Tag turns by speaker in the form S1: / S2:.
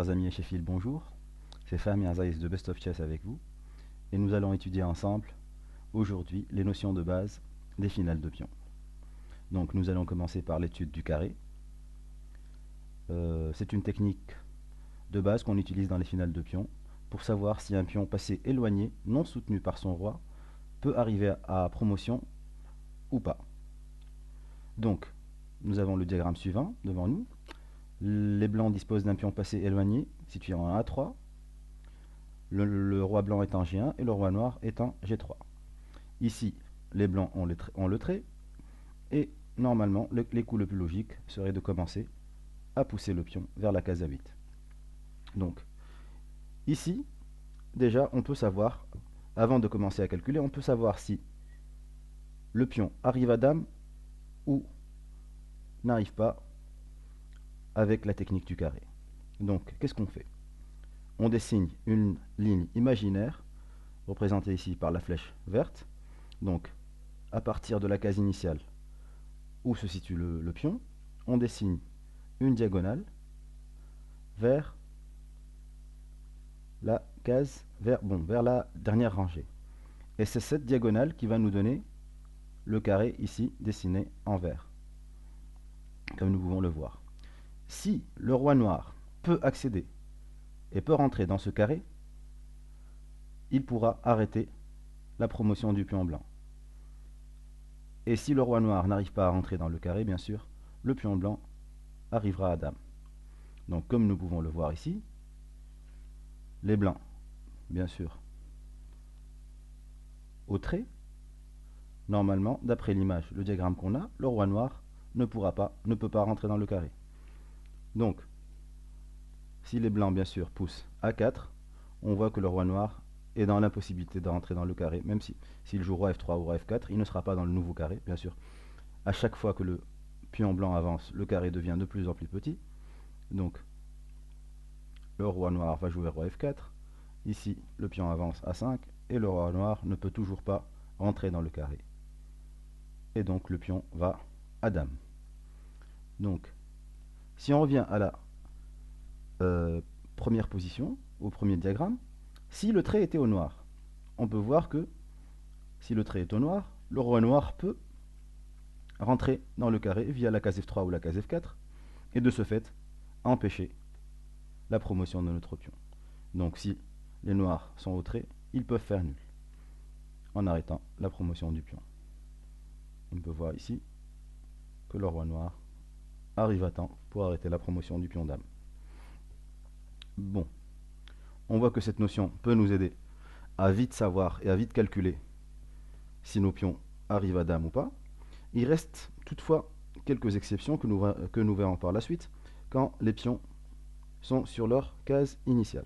S1: Chers amis et chefs, bonjour, c'est Fahmi Azaïs de Best of Chess avec vous, et nous allons étudier ensemble, aujourd'hui, les notions de base des finales de pions. Donc nous allons commencer par l'étude du carré. C'est une technique de base qu'on utilise dans les finales de pions, pour savoir si un pion passé éloigné, non soutenu par son roi, peut arriver à promotion ou pas. Donc, nous avons le diagramme suivant devant nous. Les blancs disposent d'un pion passé éloigné, situé en A3. Le roi blanc est en G1 et le roi noir est en G3. Ici, les blancs ont le trait, et normalement, les coups le plus logique serait de commencer à pousser le pion vers la case A8. Donc, ici, déjà, on peut savoir, avant de commencer à calculer, on peut savoir si le pion arrive à dame ou n'arrive pas avec la technique du carré. Donc, qu'est-ce qu'on fait? On dessine une ligne imaginaire, représentée ici par la flèche verte. Donc, à partir de la case initiale où se situe le pion, on dessine une diagonale vers la case, vers la dernière rangée. Et c'est cette diagonale qui va nous donner le carré ici dessiné en vert, comme nous pouvons le voir. Si le roi noir peut accéder et peut rentrer dans ce carré, il pourra arrêter la promotion du pion blanc. Et si le roi noir n'arrive pas à rentrer dans le carré, bien sûr, le pion blanc arrivera à dame. Donc comme nous pouvons le voir ici, les blancs, bien sûr, au trait. Normalement, d'après l'image, le diagramme qu'on a, le roi noir ne peut pas rentrer dans le carré. Donc, si les blancs, bien sûr, poussent A4, on voit que le roi noir est dans l'impossibilité de rentrer dans le carré, même s'il joue roi F3 ou roi F4, il ne sera pas dans le nouveau carré, bien sûr. À chaque fois que le pion blanc avance, le carré devient de plus en plus petit. Donc, le roi noir va jouer roi F4. Ici, le pion avance à 5 et le roi noir ne peut toujours pas rentrer dans le carré. Et donc, le pion va à dame. Donc, si on revient à la première position, au premier diagramme, si le trait était au noir, on peut voir que si le trait est au noir, le roi noir peut rentrer dans le carré via la case F3 ou la case F4 et de ce fait empêcher la promotion de notre pion. Donc si les noirs sont au trait, ils peuvent faire nul en arrêtant la promotion du pion. On peut voir ici que le roi noir arrive à temps pour arrêter la promotion du pion dame. Bon, on voit que cette notion peut nous aider à vite savoir et à vite calculer si nos pions arrivent à dame ou pas. Il reste toutefois quelques exceptions que nous verrons par la suite quand les pions sont sur leur case initiale.